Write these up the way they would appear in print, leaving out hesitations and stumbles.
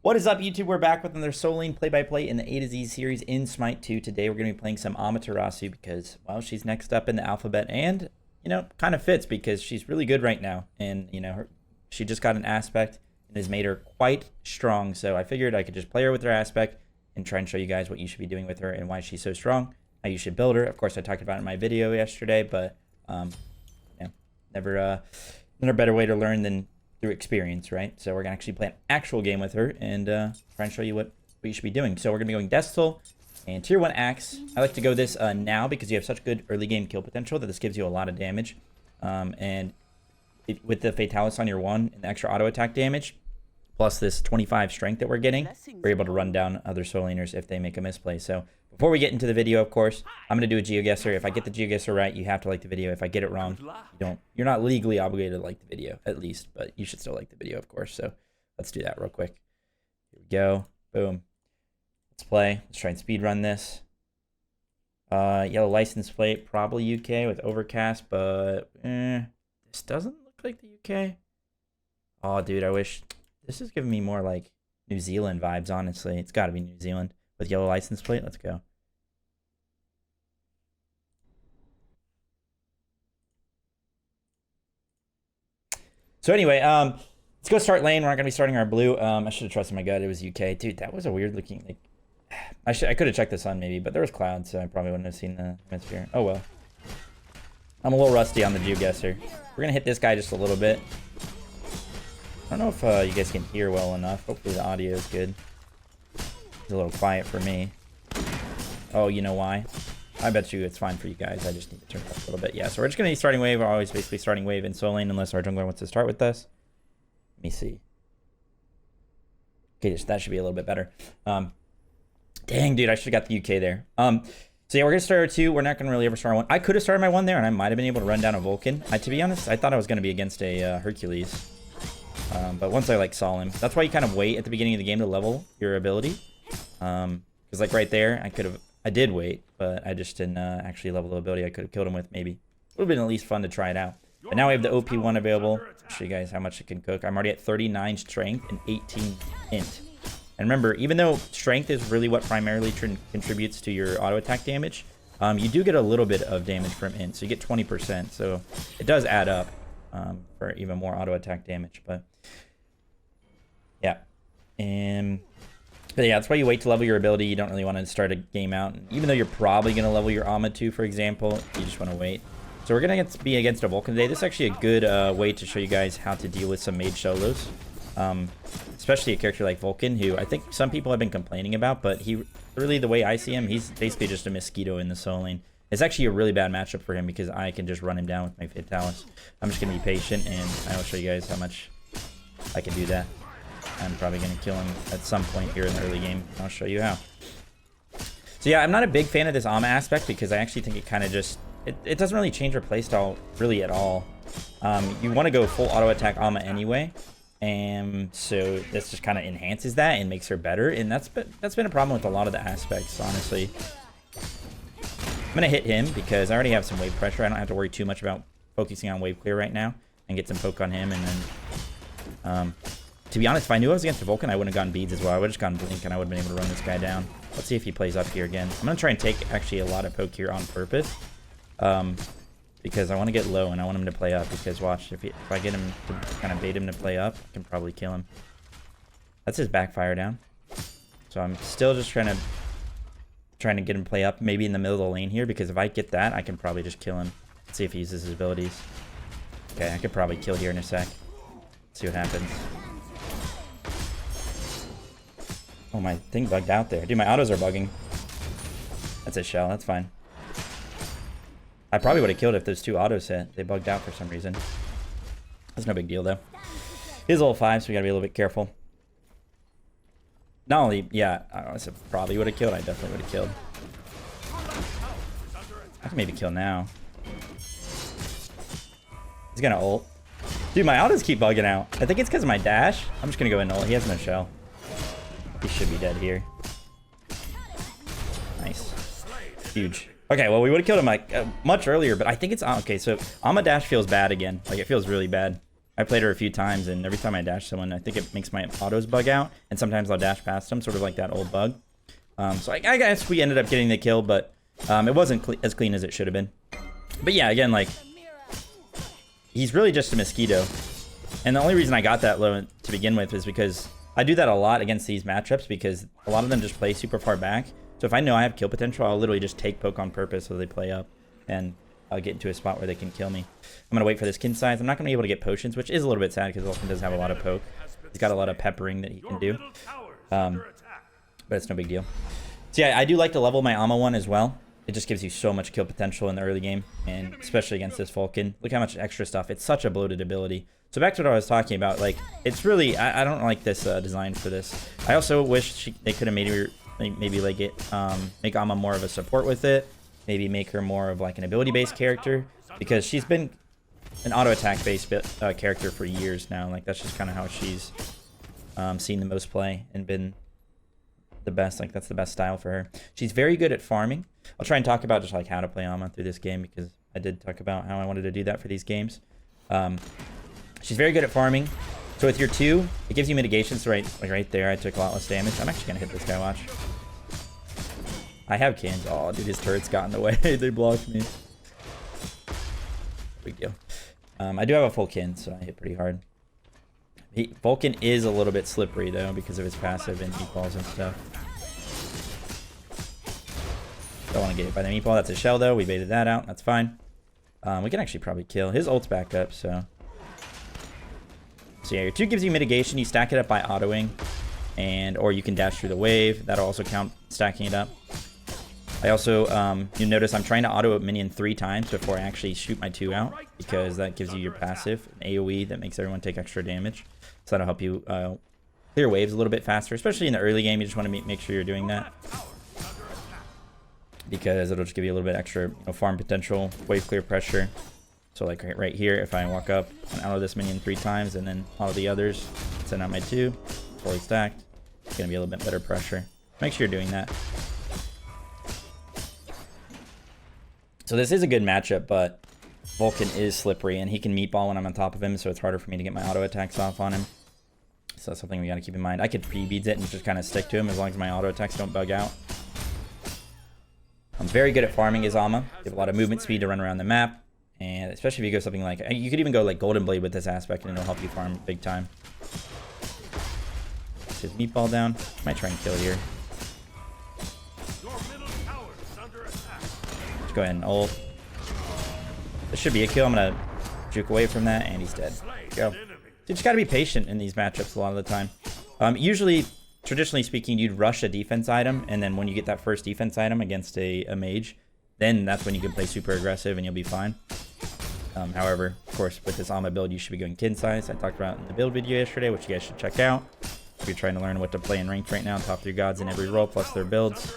What is up, YouTube? We're back with another Soul Lane play-by-play in the A to Z series in Smite 2. Today we're going to be playing some Amaterasu because, well, she's next up in the alphabet and, you know, kind of fits because she's really good right now. And, you know, she just got an aspect and has made her quite strong. So I figured I could just play her with her aspect and try and show you guys what you should be doing with her and why she's so strong, how you should build her. Of course, I talked about it in my video yesterday, but, yeah, never a better way to learn than through experience, right? So we're gonna actually play an actual game with her and try and show you what you should be doing. So we're gonna be going Death Soul and Tier 1 Axe. I like to go this now because you have such good early game kill potential that this gives you a lot of damage. With the Fatalis on your 1 and the extra auto attack damage, plus this 25 strength that we're getting, we're able to run down other Soul Laners if they make a misplay. So before we get into the video, of course, I'm going to do a GeoGuessr. If I get the GeoGuessr right, you have to like the video. If I get it wrong, you're not legally obligated to like the video, at least, but you should still like the video, of course. So let's do that real quick. Here we go. Boom. Let's play. Let's try and speed run this. Yellow license plate, probably UK with overcast, but this doesn't look like the UK. Oh, dude, I wish. This is giving me more like New Zealand vibes, honestly. It's got to be New Zealand. With yellow license plate, let's go. So anyway, let's go start lane. We're not gonna be starting our blue. I should have trusted my gut. It was UK, dude. That was a weird looking. Like, I could have checked the sun maybe, but there was clouds, so I probably wouldn't have seen the hemisphere. Oh well. I'm a little rusty on the GeoGuessr. We're gonna hit this guy just a little bit. I don't know if you guys can hear well enough. Hopefully the audio is good. It's a little quiet for me. Oh, you know why? I bet you it's fine for you guys. I just need to turn it up a little bit. Yeah, so we're just going to be starting wave. We're always basically starting wave in Soul Lane unless our jungler wants to start with us. Let me see. Okay, that should be a little bit better. Dang, dude, I should have got the UK there. So yeah, we're going to start our 2. We're not going to really ever start our 1. I could have started my 1 there, and I might have been able to run down a Vulcan. To be honest, I thought I was going to be against a Hercules. But once I, like, saw him. That's why you kind of wait at the beginning of the game to level your ability. Because like right there, I did wait, but I just didn't actually level the ability I could have killed him with, maybe. It would have been at least fun to try it out. But now we have the OP1 available. I'll show you guys how much it can cook. I'm already at 39 strength and 18 int. And remember, even though strength is really what primarily contributes to your auto attack damage, you do get a little bit of damage from int, so you get 20%. So it does add up for even more auto attack damage. But yeah, But yeah, that's why you wait to level your ability. You don't really want to start a game out. Even though you're probably going to level your Amaterasu, for example, you just want to wait. So we're going to be against a Vulcan today. This is actually a good way to show you guys how to deal with some mage solos. Especially a character like Vulcan, who I think some people have been complaining about, but really, the way I see him, he's basically just a mosquito in the Soul Lane. It's actually a really bad matchup for him because I can just run him down with my Fatalis. I'm just going to be patient, and I will show you guys how much I can do that. I'm probably going to kill him at some point here in the early game. I'll show you how. So yeah, I'm not a big fan of this Ama aspect because I actually think it kind of just... It doesn't really change your playstyle really at all. You want to go full auto attack Ama anyway. And so this just kind of enhances that and makes her better. And that's been a problem with a lot of the aspects, honestly. I'm going to hit him because I already have some wave pressure. I don't have to worry too much about focusing on wave clear right now. And get some poke on him and then... to be honest, if I knew I was against a Vulcan, I wouldn't have gotten beads as well. I would have just gotten blink and I would have been able to run this guy down. Let's see if he plays up here again. I'm going to try and take actually a lot of poke here on purpose. Because I want to get low and I want him to play up. Because watch, if I get him to kind of bait him to play up, I can probably kill him. That's his backfire down. So I'm still just trying to get him to play up maybe in the middle of the lane here. Because if I get that, I can probably just kill him. Let's see if he uses his abilities. Okay, I could probably kill here in a sec. Let's see what happens. Oh, my thing bugged out there. Dude, my autos are bugging. That's a shell. That's fine. I probably would have killed if those 2 autos hit. They bugged out for some reason. That's no big deal, though. He's level 5, so we gotta be a little bit careful. Not only, yeah, I said probably would have killed. I definitely would have killed. I can maybe kill now. He's gonna ult. Dude, my autos keep bugging out. I think it's because of my dash. I'm just gonna go in ult. He has no shell. He should be dead here. Nice. Huge. Okay, well, we would have killed him like much earlier, but I think it's... Okay, so Ama dash feels bad again. Like, it feels really bad. I played her a few times, and every time I dash someone, I think it makes my autos bug out, and sometimes I'll dash past them, sort of like that old bug. So I guess we ended up getting the kill, but it wasn't as clean as it should have been. But yeah, again, like, he's really just a mosquito. And the only reason I got that low to begin with is because I do that a lot against these matchups, because a lot of them just play super far back. So if I know I have kill potential, I'll literally just take poke on purpose so they play up, and I'll get into a spot where they can kill me. I'm going to wait for this kin size. I'm not going to be able to get potions, which is a little bit sad because Vulcan does have a lot of poke. He's got a lot of peppering that he can do. But it's no big deal. So yeah, I do like to level my Ama one as well. It just gives you so much kill potential in the early game, and especially against this Vulcan. Look how much extra stuff. It's such a bloated ability. So back to what I was talking about. Like, it's really... I don't like this design for this. I also wish they could have made her... Maybe like make Ama more of a support with it. Maybe make her more of like an ability-based character, because she's been an auto-attack-based character for years now. Like, that's just kind of how she's seen the most play and been the best. Like, that's the best style for her. She's very good at farming. I'll try and talk about just like how to play Ama through this game, because I did talk about how I wanted to do that for these games. She's very good at farming. So with your 2, it gives you mitigation. So right there, I took a lot less damage. I'm actually gonna hit this guy. Watch. I have cans. Oh, dude, his turrets got in the way. They blocked me. Big deal. I do have a full kin, so I hit pretty hard. Vulcan is a little bit slippery, though, because of his passive and meatballs and stuff. Don't want to get hit by the meatball. That's a shell, though. We baited that out. That's fine. We can actually probably kill. His ult's back up, so... So yeah, your 2 gives you mitigation. You stack it up by autoing, or you can dash through the wave. That'll also count stacking it up. I also, you notice I'm trying to auto a minion 3 times before I actually shoot my 2 out, because that gives you your passive, an AoE that makes everyone take extra damage. So that'll help you clear waves a little bit faster, especially in the early game. You just want to make sure you're doing that, because it'll just give you a little bit extra farm potential, wave clear pressure. So like right here, if I walk up and auto this minion 3 times and then auto the others, send out my 2, fully stacked, it's going to be a little bit better pressure. Make sure you're doing that. So this is a good matchup, but Vulcan is slippery, and he can meatball when I'm on top of him, so it's harder for me to get my auto attacks off on him. So that's something we got to keep in mind. I could pre-beads it and just kind of stick to him as long as my auto attacks don't bug out. I'm very good at farming his Ama. You have a lot of movement speed to run around the map, and especially if you go something like... You could even go like Golden Blade with this aspect, and it'll help you farm big time. Get his meatball down. Might try and kill here. Go ahead and ult. This should be a kill. I'm gonna juke away from that, and he's dead. Go. So you just gotta be patient in these matchups a lot of the time. Usually, traditionally speaking, you'd rush a defense item, and then when you get that first defense item against a mage, then that's when you can play super aggressive and you'll be fine. However, of course, with this Ama build, you should be going kin size. I talked about it in the build video yesterday, which you guys should check out. If you're trying to learn what to play in ranked right now, top 3 gods in every role plus their builds.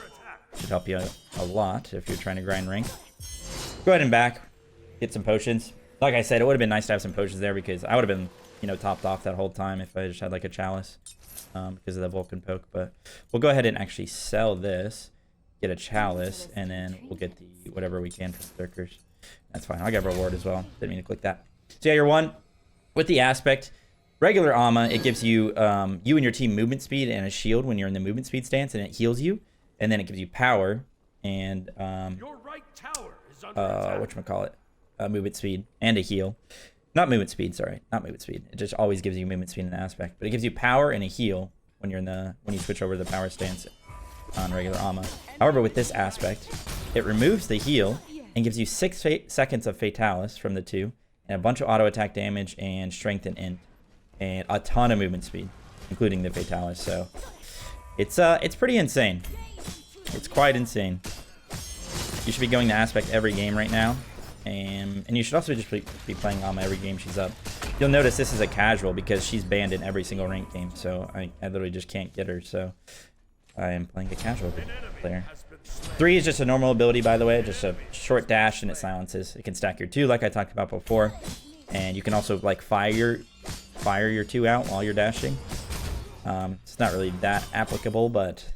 Should help you a lot if you're trying to grind rank. Go ahead and back. Get some potions. Like I said, it would have been nice to have some potions there, because I would have been, topped off that whole time if I just had like a chalice because of the Vulcan poke. But we'll go ahead and actually sell this, get a chalice, and then we'll get the whatever we can for Berserkers. That's fine. I'll get a reward as well. Didn't mean to click that. So yeah, you're 1 with the aspect. Regular Ama, it gives you you and your team movement speed and a shield when you're in the movement speed stance, and it heals you. And then it gives you power and whatchamacallit, movement speed and a heal. Not movement speed, sorry. Not movement speed. It just always gives you movement speed in an aspect. But it gives you power and a heal when you're when you switch over to the power stance on regular Ama. However, with this aspect, it removes the heal and gives you 6 seconds of Fatalis from the 2, and a bunch of auto attack damage and strength and int, and a ton of movement speed, including the Fatalis. So it's pretty insane. It's quite insane. You should be going to aspect every game right now. And you should also just be playing Ama every game she's up. You'll notice this is a casual because she's banned in every single ranked game. So I literally just can't get her. So I am playing a casual player. 3 is just a normal ability, by the way. Just a short dash and it silences. It can stack your 2 like I talked about before. And you can also like fire your 2 out while you're dashing. It's not really that applicable, but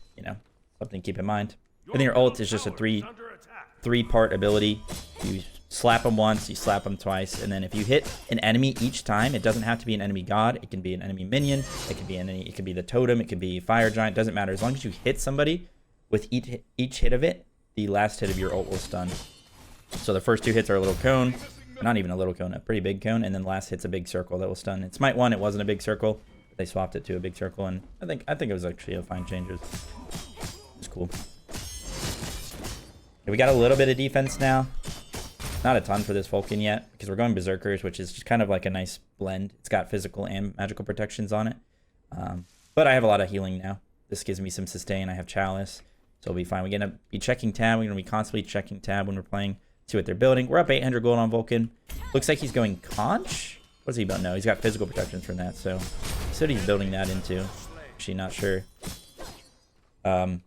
something to keep in mind. And then your ult is just a three-part ability. You slap them once, you slap them twice, and then if you hit an enemy each time, it doesn't have to be an enemy god. It can be an enemy minion. It can be it could be the totem. It could be fire giant. Doesn't matter. As long as you hit somebody with each hit of it, the last hit of your ult will stun. So the first 2 hits are a little cone, not even a little cone, a pretty big cone, and then the last hit's a big circle that will stun. In Smite 1, it wasn't a big circle. They swapped it to a big circle, and I think it was actually a fine change. It's cool. We got a little bit of defense now. Not a ton for this Vulcan yet, because we're going Berserkers, which is just kind of like a nice blend. It's got physical and magical protections on it. But I have a lot of healing now. This gives me some sustain. I have Chalice, so we'll be fine. We're going to be checking tab. We're going to be constantly checking tab when we're playing. See what they're building. We're up 800 gold on Vulcan. Looks like he's going Conch. What's he about? No, he's got physical protections from that, so he's building that into. Actually, not sure. Definitely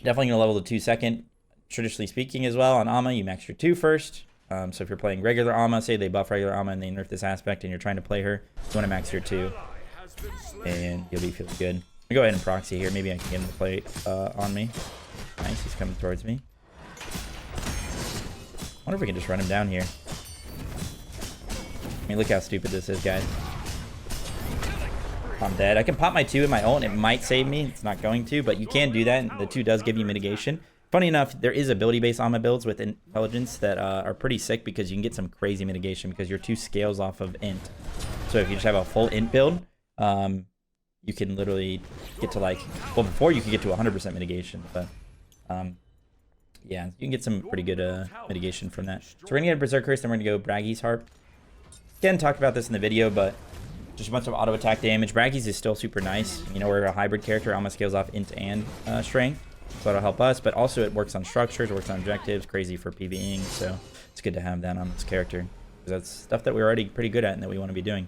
going to level the 2 second. Traditionally speaking as well, on Ama, you max your 2 first. So if you're playing regular Ama, say they buff regular Ama and they nerf this aspect and you're trying to play her, you want to max your 2. And you'll be feeling good. Let me go ahead and proxy here. Maybe I can get him to play on me. Nice, he's coming towards me. I wonder if we can just run him down here. I mean, look how stupid this is, guys. I'm dead. I can pop my 2 in my ult and it might save me. It's not going to, but you can do that. And the 2 does give you mitigation. Funny enough, there is ability-based Ama builds with intelligence that are pretty sick because you can get some crazy mitigation because your 2 scales off of int. So if you just have a full int build, you can literally get to like, well, before you could get to 100% mitigation, but yeah, you can get some pretty good mitigation from that. So we're gonna get a Berserkers, then we're gonna go Braggy's Harp. Again, talked about this in the video, but just a bunch of auto attack damage. Braggy's is still super nice. You know, we're a hybrid character, almost scales off int and strength. So that'll help us, but also it works on structures, it works on objectives, crazy for PvEing, so it's good to have that on this character. Because that's stuff that we're already pretty good at and that we want to be doing.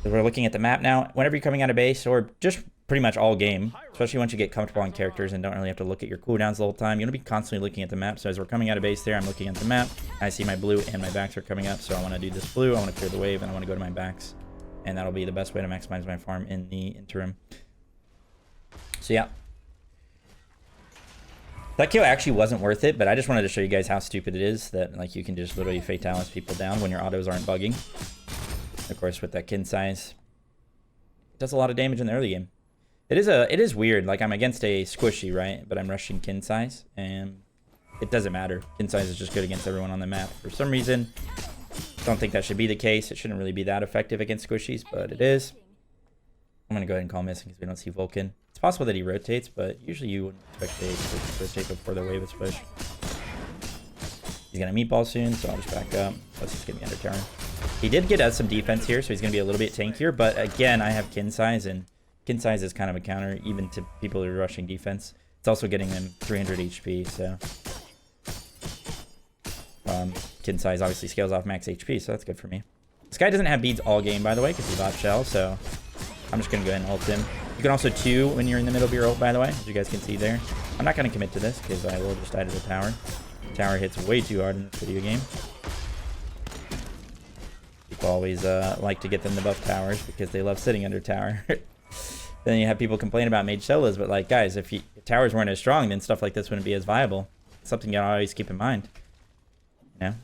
So we're looking at the map now. Whenever you're coming out of base, or just pretty much all game, especially once you get comfortable on characters and don't really have to look at your cooldowns the whole time, you're going to be constantly looking at the map. So as we're coming out of base there, I'm looking at the map. I see my blue and my backs are coming up, so I want to do this blue, I want to clear the wave, and I want to go to my backs. And that'll be the best way to maximize my farm in the interim. So yeah. That kill actually wasn't worth it, but I just wanted to show you guys how stupid it is that like you can just literally Fatalis people down when your autos aren't bugging. Of course, with that kin size, it does a lot of damage in the early game. It is weird. Like I'm against a squishy, right? But I'm rushing kin size, and it doesn't matter. Kin size is just good against everyone on the map. For some reason, don't think that should be the case. It shouldn't really be that effective against squishies, but it is. I'm gonna go ahead and call missing because we don't see Vulcan. It's possible that he rotates, but usually you wouldn't expect to rotate before the wave is pushed. He's gonna meatball soon, so I'll just back up. Plus he's gonna be under tower. He did get us some defense here, so he's gonna be a little bit tankier, but again, I have kin size, and kin size is kind of a counter even to people who are rushing defense. It's also getting them 300 HP, so kin size obviously scales off max HP, so that's good for me. This guy doesn't have beads all game, by the way, because he bought shell, so I'm just gonna go ahead and ult him. You can also 2 when you're in the middle of your ult, by the way, as you guys can see there. I'm not gonna commit to this because I will just die to the tower. The tower hits way too hard in this video game. People always like to get them to buff towers because they love sitting under tower. Then you have people complain about mage solos, but like guys, if towers weren't as strong, then stuff like this wouldn't be as viable. It's something you always keep in mind. Yeah.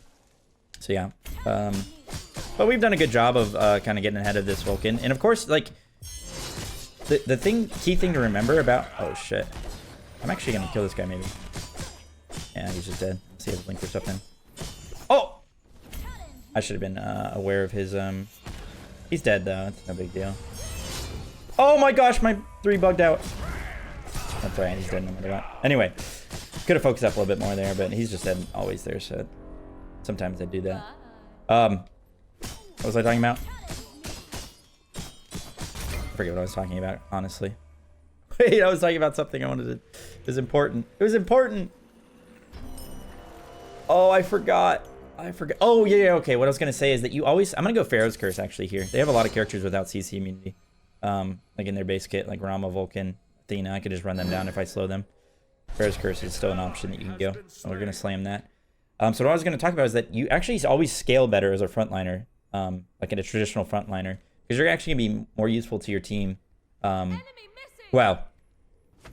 So yeah. But we've done a good job of kind of getting ahead of this Vulcan. And of course, like the key thing to remember about, oh shit, I'm actually gonna kill this guy maybe. Yeah, he's just dead. Let's see if Blink or something. Oh, I should have been aware of his he's dead though. It's no big deal. Oh my gosh, my 3 bugged out. That's right, he's dead no matter what. Anyway, could have focused up a little bit more there, but he's just dead always there, so sometimes I do that. What was I talking about? I forget what I was talking about, honestly. Wait, I was talking about something I wanted to... It was important. It was important! Oh, I forgot. Oh, yeah, okay. What I was going to say is that you always... I'm going to go Pharaoh's Curse, actually, here. They have a lot of characters without CC immunity. Like in their base kit, like Rama, Vulcan, Athena. I could just run them down if I slow them. Pharaoh's Curse is still an option that you can go. So we're going to slam that. So what I was going to talk about is that you actually always scale better as a frontliner. Like in a traditional frontliner, because you're actually gonna be more useful to your team. Well,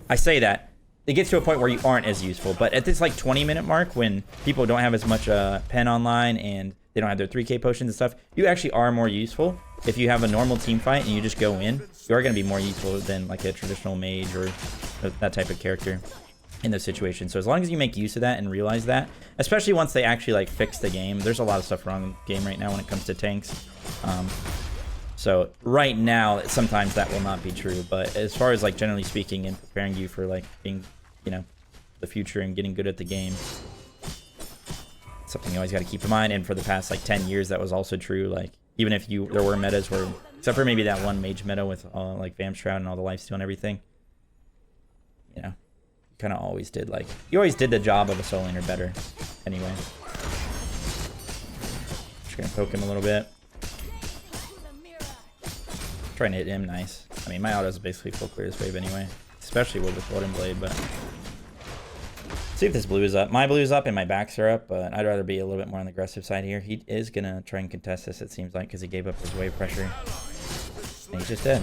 I say that it gets to a point where you aren't as useful. But at this like 20-minute mark, when people don't have as much pen online and they don't have their 3K potions and stuff, you actually are more useful. If you have a normal team fight and you just go in, you are going to be more useful than like a traditional mage or that type of character in those situations. So as long as you make use of that and realize that, especially once they actually like fix the game, there's a lot of stuff wrong in the game right now when it comes to tanks. So right now, sometimes that will not be true, but as far as like generally speaking and preparing you for like being, you know, the future and getting good at the game, something you always got to keep in mind. And for the past like 10 years, that was also true. Like even if there were metas where, except for maybe that one mage meta with like Vamp Shroud and all the lifesteal and everything, you know, you kind of always did like, you always did the job of a soul laner better anyway. Just gonna poke him a little bit. Trying to hit him, nice. I mean, my auto is basically full clear this wave anyway, especially with Golden Blade, but see if this blue is up. My blue is up and my backs are up, but I'd rather be a little bit more on the aggressive side here. He is gonna try and contest this, it seems like, because he gave up his wave pressure. And he's just dead.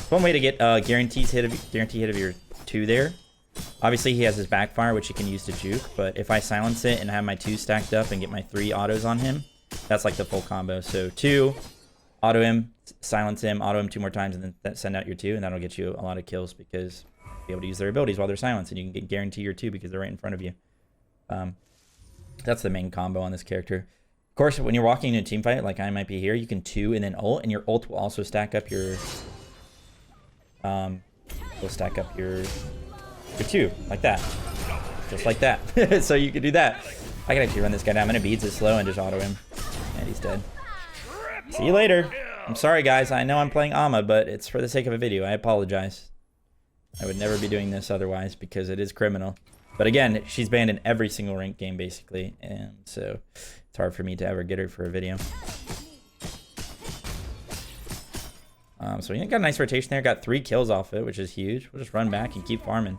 One way to get guarantee hit of your 2 there. Obviously, he has his backfire, which he can use to juke, but if I silence it and have my 2 stacked up and get my 3 autos on him, that's like the full combo. So 2, auto him, silence him, auto him 2 more times, and then send out your 2, and that'll get you a lot of kills because you'll be able to use their abilities while they're silenced, and you can guarantee your 2 because they're right in front of you. That's the main combo on this character. Of course, when you're walking into a team fight, like I might be here, you can 2 and then ult, and your ult will also stack up your will stack up your 2 like that, just like that. So you can do that. I can actually run this guy down. I'm gonna beads it slow and just auto him, and he's dead. See you later. I'm sorry, guys. I know I'm playing Ama, but it's for the sake of a video. I apologize. I would never be doing this otherwise because it is criminal. But again, she's banned in every single ranked game, basically. And so it's hard for me to ever get her for a video. So we got a nice rotation there. Got 3 kills off it, which is huge. We'll just run back and keep farming.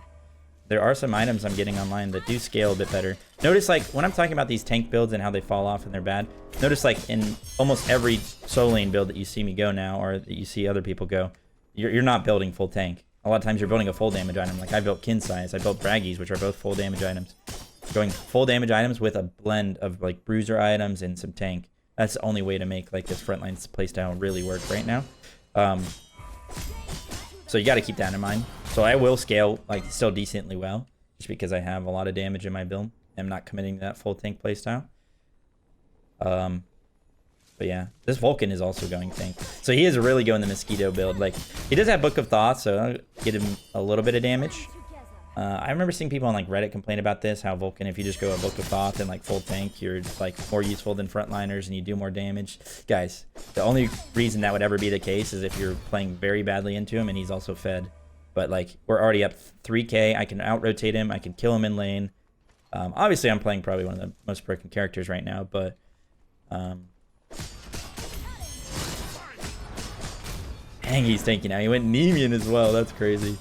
There are some items I'm getting online that do scale a bit better. Notice, like, when I'm talking about these tank builds and how they fall off and they're bad, notice, like, in almost every solo lane build that you see me go now, or that you see other people go, you're not building full tank. A lot of times you're building a full damage item. Like, I built Kinsize, I built Braggies, which are both full damage items. Going full damage items with a blend of, like, bruiser items and some tank. That's the only way to make, like, this frontline playstyle really work right now. So you got to keep that in mind. So I will scale like still decently well, just because I have a lot of damage in my build. I'm not committing to that full tank playstyle. But yeah, this Vulcan is also going tank. So he is really going the Mosquito build. Like, he does have Book of Thoughts, so I'll get him a little bit of damage. I remember seeing people on like Reddit complain about this, how Vulcan, if you just go a Book of Thought and like full tank, you're like more useful than frontliners and you do more damage. Guys, the only reason that would ever be the case is if you're playing very badly into him and he's also fed. But like, we're already up 3k, I can out-rotate him, I can kill him in lane. Obviously, I'm playing probably one of the most broken characters right now, but dang, he's tanking now. He went Nemean as well, that's crazy.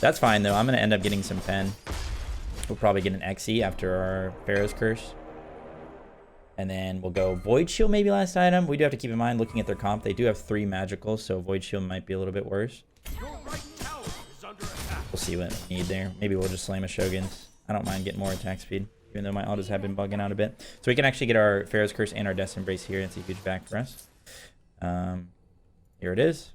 That's fine, though. I'm going to end up getting some pen. We'll probably get an XE after our Pharaoh's Curse. And then we'll go Void Shield, maybe last item. We do have to keep in mind, looking at their comp, they do have 3 magicals, so Void Shield might be a little bit worse. We'll see what we need there. Maybe we'll just slam a Shogun's. I don't mind getting more attack speed, even though my autos have been bugging out a bit. So we can actually get our Pharaoh's Curse and our Death Embrace here. It's a huge back for us. Here it is.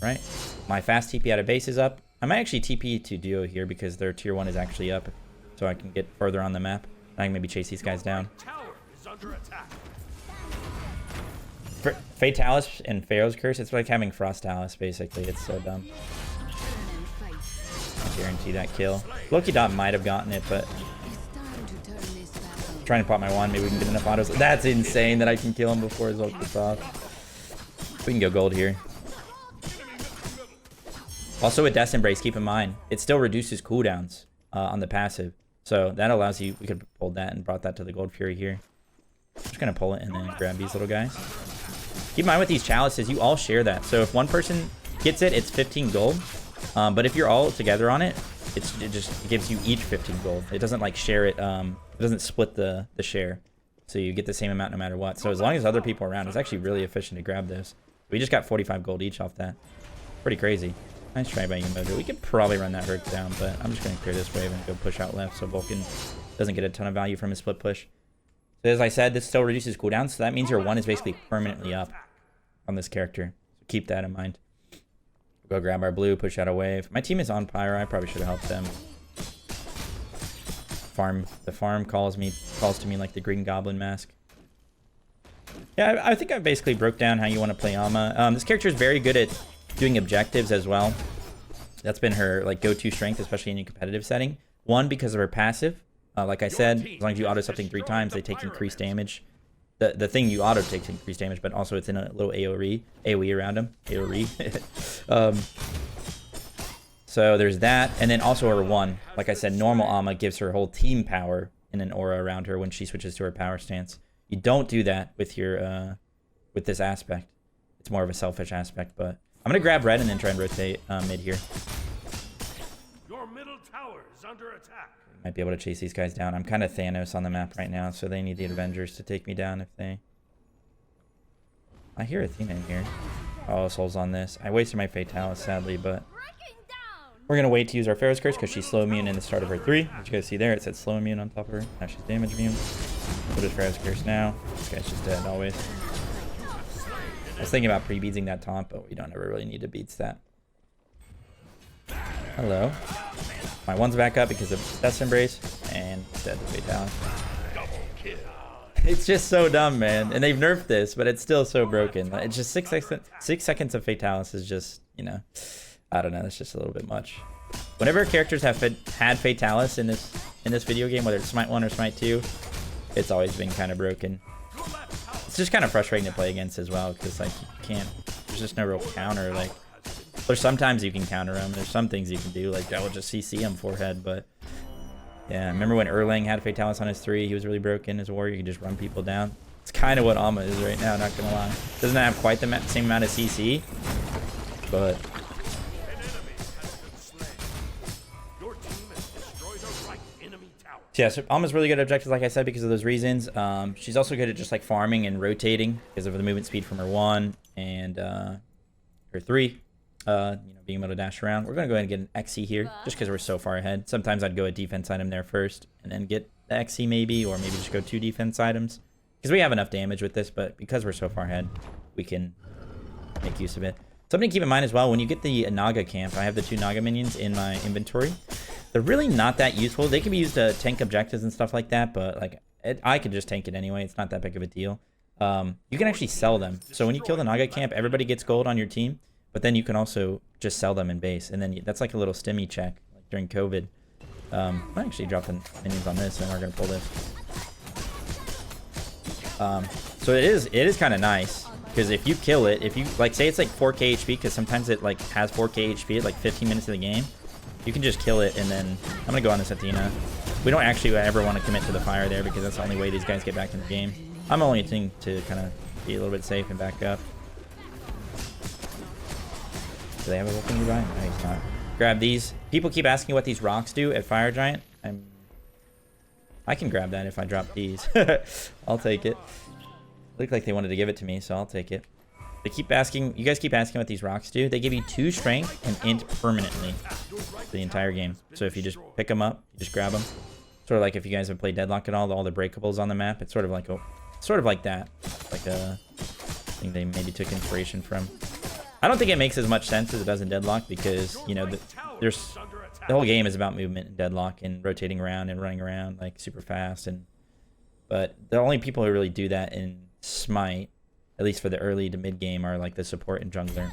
All right. My fast TP out of base is up. I might actually TP to Duo here because their tier 1 is actually up, so I can get further on the map. I can maybe chase these guys down. Fatalis and Pharaoh's Curse, it's like having Frostalis, basically. It's so dumb. I guarantee that kill. Loki Dot might have gotten it, but I'm trying to pop my wand. Maybe we can get enough autos. That's insane that I can kill him before his ult gets off. We can go gold here. Also with Death Embrace, keep in mind, it still reduces cooldowns on the passive. So that allows you, we could pull that and brought that to the Gold Fury here. I'm just going to pull it and then grab these little guys. Keep in mind with these chalices, you all share that. So if one person gets it, it's 15 gold. But if you're all together on it, it just gives you each 15 gold. It doesn't like share it, it doesn't split the share. So you get the same amount no matter what. So as long as other people are around, it's actually really efficient to grab this. We just got 45 gold each off that. Pretty crazy. Nice try by Emojo. We could probably run that Herc down, but I'm just going to clear this wave and go push out left so Vulcan doesn't get a ton of value from his split push. So as I said, this still reduces cooldown, so that means your 1 is basically permanently up on this character. So keep that in mind. We'll go grab our blue, push out a wave. My team is on Pyro. I probably should have helped them. The farm calls to me like the Green Goblin mask. Yeah, I think I basically broke down how you want to play Ama. This character is very good at doing objectives as well. That's been her like go-to strength, especially in a competitive setting. 1, because of her passive. Like I said, as long as you auto something 3 times, they take increased damage. The thing you auto takes increased damage, but also it's in a little AoE around him. AoE. So there's that, and then also her 1. Like I said, normal Ama gives her whole team power in an aura around her when she switches to her power stance. You don't do that with your with this aspect. It's more of a selfish aspect, but I'm gonna grab red and then try and rotate mid here. Your middle tower is under attack. Might be able to chase these guys down. I'm kind of Thanos on the map right now, so they need the Avengers to take me down if they... I hear Athena in here. Oh, Soul's on this. I wasted my Fatalis, sadly, but... We're going to wait to use our Pharaoh's Curse because she's slow immune in the start of her 3. As you guys see there, it said slow immune on top of her. Now she's damage immune. So does Pharaoh's Curse now. This guy's just dead always. I was thinking about pre-beadsing that taunt, but we don't ever really need to beats that. Hello. My 1's back up because of Death's Embrace, and it's dead to Fatalis. It's just so dumb, man. And they've nerfed this, but it's still so broken. It's just 6 seconds of Fatalis is just, you know, I don't know. It's just a little bit much. Whenever characters have had Fatalis in this video game, whether it's Smite 1 or Smite 2, it's always been kind of broken. It's just kind of frustrating to play against as well, because like you can't. There's just no real counter. Like there's sometimes you can counter them. There's some things you can do, like I will just CC him forehead, but. Yeah, remember when Erlang had Fatalis on his 3? He was really broken as a warrior. You could just run people down. It's kind of what Ama is right now, not gonna lie. Doesn't have quite the same amount of CC, but... Yeah, so Ama's really good at objectives, like I said, because of those reasons. She's also good at just like farming and rotating because of the movement speed from her 1 and her 3. You know, being able to dash around. We're going to go ahead and get an XC here just because we're so far ahead. Sometimes I'd go a defense item there first and then get the XC maybe, or maybe just go 2 defense items because we have enough damage with this, but because we're so far ahead, we can make use of it. Something to keep in mind as well, when you get the Naga camp, I have the 2 Naga minions in my inventory. They're really not that useful. They can be used to tank objectives and stuff like that, but like I could just tank it anyway. It's not that big of a deal. You can actually sell them. So when you kill the Naga camp, everybody gets gold on your team. But then you can also just sell them in base, and then that's like a little stimmy check like during COVID. I'm actually dropping minions on this, and we're gonna pull this. So it is kind of nice because if you kill it, if you like say it's like 4k HP, because sometimes it like has 4k HP at like 15 minutes of the game, you can just kill it, and then I'm gonna go on this Athena. We don't actually ever want to commit to the fire there because that's the only way these guys get back in the game. I'm only thinking to kind of be a little bit safe and back up. Do they have a Vulcan nearby? No, he's not. Grab these. People keep asking what these rocks do at Fire Giant. I can grab that if I drop these. I'll take it. Looked like they wanted to give it to me, so I'll take it. They keep asking. You guys keep asking what these rocks do. They give you 2 strength and int permanently for the entire game. So if you just pick them up, you just grab them. Sort of like if you guys have played Deadlock at all the breakables on the map. It's sort of like that. Like a thing they maybe took inspiration from. I don't think it makes as much sense as it does in Deadlock because, you know, the whole game is about movement in Deadlock and rotating around and running around like super fast. But the only people who really do that in Smite, at least for the early to mid game, are like the support and jungler.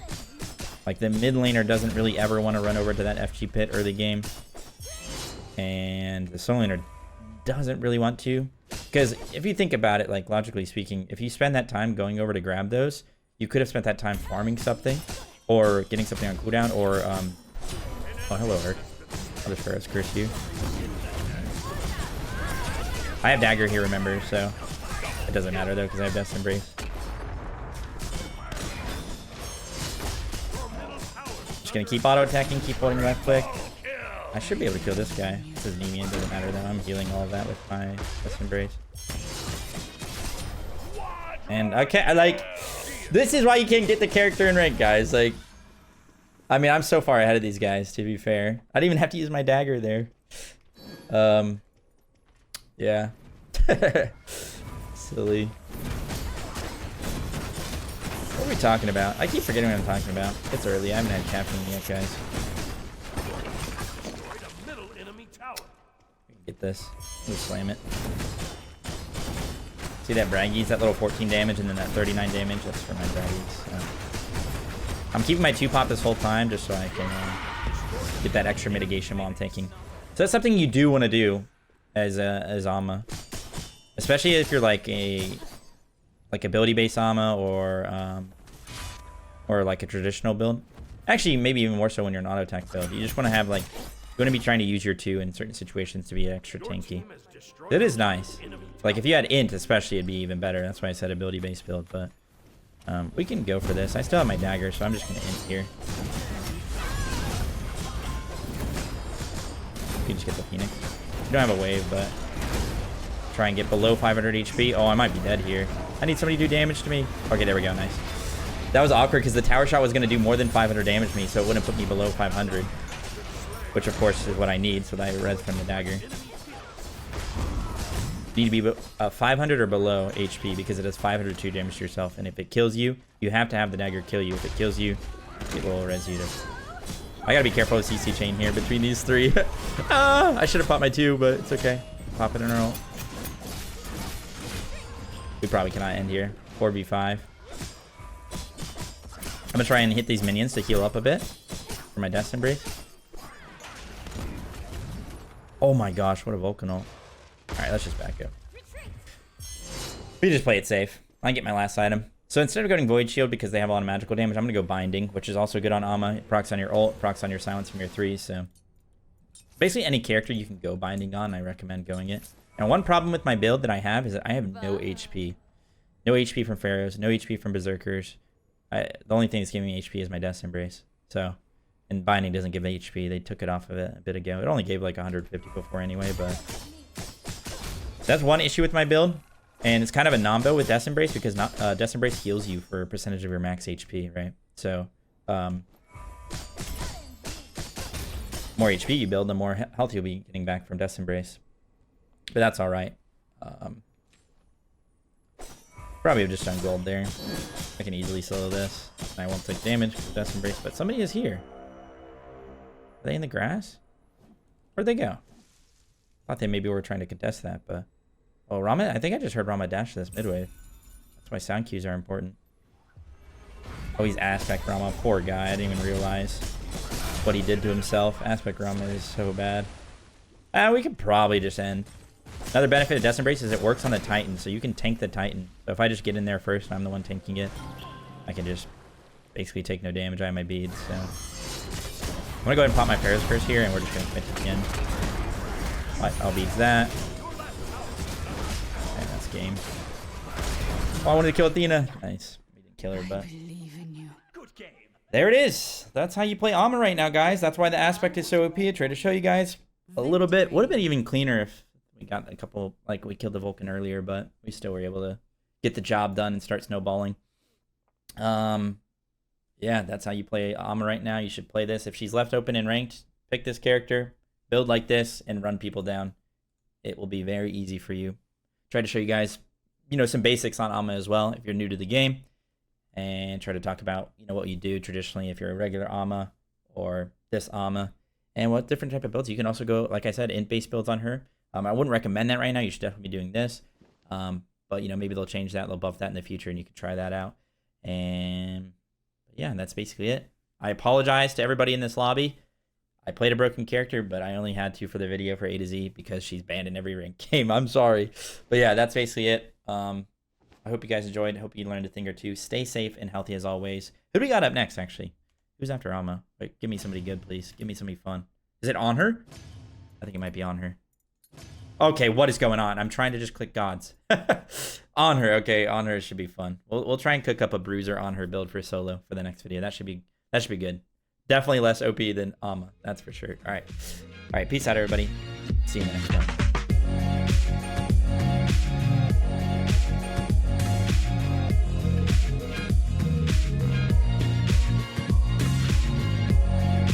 Like the mid laner doesn't really ever want to run over to that FG pit early game. And the solo laner doesn't really want to. Because if you think about it, like logically speaking, if you spend that time going over to grab those, you could have spent that time farming something, or getting something on cooldown, or, oh, hello, Herc. I'll just Pharaoh's Curse you. I have Dagger here, remember, so it doesn't matter, though, because I have Death's Embrace. Just gonna keep auto-attacking, keep holding left click. I should be able to kill this guy. This is anemia, doesn't matter, though. I'm healing all of that with my Death's Embrace. And, okay, this is why you can't get the character in rank, guys. Like, I mean, I'm so far ahead of these guys, to be fair. I didn't even have to use my dagger there. Yeah. Silly. What are we talking about? I keep forgetting what I'm talking about. It's early. I haven't had caffeine yet, guys. Get this. Just slam it. See that braggies? That little 14 damage and then that 39 damage? That's for my braggies. So. I'm keeping my 2-pop this whole time just so I can get that extra mitigation while I'm tanking. So that's something you do want to do as Ama. Especially if you're like a ability-based Ama or like a traditional build. Actually, maybe even more so when you're an auto-attack build. You just want to have like... You want to be trying to use your 2 in certain situations to be extra tanky. It is nice. Like, if you had int, especially, it'd be even better. That's why I said ability-based build, but... we can go for this. I still have my dagger, so I'm just going to int here. You can just get the Phoenix. You don't have a wave, but... Try and get below 500 HP. Oh, I might be dead here. I need somebody to do damage to me. Okay, there we go. Nice. That was awkward, because the tower shot was going to do more than 500 damage to me, so it wouldn't put me below 500. Which, of course, is what I need, so that I res from the dagger. You need to be 500 or below HP, because it does 502 damage to yourself. And if it kills you, you have to have the dagger kill you. If it kills you, it will res you. I gotta be careful with CC chain here between these 3. I should have popped my 2, but it's okay. Pop it in a roll. We probably cannot end here. 4v5. I'm gonna try and hit these minions to heal up a bit for my Death Embrace. Oh my gosh, what a Vulcan ult. Alright, let's just back up. We just play it safe. I get my last item. So instead of going Void Shield because they have a lot of magical damage, I'm going to go Binding, which is also good on Ama. It procs on your ult, procs on your silence from your 3, so... Basically any character you can go Binding on, I recommend going it. Now one problem with my build that I have is that I have no HP. No HP from Pharaohs, no HP from Berserkers. The only thing that's giving me HP is my Death Embrace. So... And Binding doesn't give HP. They took it off of it a bit ago. It only gave like 150 before anyway, but... That's one issue with my build. And it's kind of a non-build with Death Embrace because Death Embrace heals you for a percentage of your max HP, right? So, more HP you build, the more health you'll be getting back from Death Embrace. But that's alright. Probably have just done gold there. I can easily solo this. I won't take damage with Death Embrace, but somebody is here. Are they in the grass? Where'd they go? Thought they maybe were trying to contest that, but... Oh, Rama? I think I just heard Rama dash to this midwave. That's why sound cues are important. Oh, he's Aspect Rama. Poor guy. I didn't even realize what he did to himself. Aspect Rama is so bad. We could probably just end. Another benefit of Death Embrace is it works on the Titan, so you can tank the Titan. So if I just get in there first and I'm the one tanking it, I can just basically take no damage. I have my beads, so... I'm gonna go ahead and pop my Pharaoh's Curse here, and we're just gonna commit to the end. I'll beats that. Okay, that's game. Oh, I wanted to kill Athena. Nice. We didn't kill her, but... There it is. That's how you play Ama right now, guys. That's why the aspect is so OP. I tried to show you guys a little bit. Would have been even cleaner if we got a couple... Like, we killed the Vulcan earlier, but we still were able to get the job done and start snowballing. Yeah, that's how you play Ama right now. You should play this. If she's left open in ranked, pick this character, build like this, and run people down. It will be very easy for you. Try to show you guys, you know, some basics on Ama as well if you're new to the game. And try to talk about, you know, what you do traditionally if you're a regular Ama or this Ama. And what different type of builds. You can also go, like I said, int-based builds on her. I wouldn't recommend that right now. You should definitely be doing this. But, you know, maybe they'll change that. They'll buff that in the future, and you can try that out. And... yeah, that's basically it. I apologize to everybody in this lobby. I played a broken character, but I only had to for the video for A to Z because she's banned in every ranked game. I'm sorry. But yeah, that's basically it. I hope you guys enjoyed. I hope you learned a thing or two. Stay safe and healthy as always. Who do we got up next, actually? Who's after Ama? Wait, give me somebody good, please. Give me somebody fun. Is it on her? I think it might be on her. Okay, what is going on? I'm trying to just click gods. On her, okay, on her should be fun. We'll try and cook up a bruiser on her build for solo for the next video. That should be good. Definitely less OP than Ama, that's for sure. All right, peace out, everybody. See you in the next one.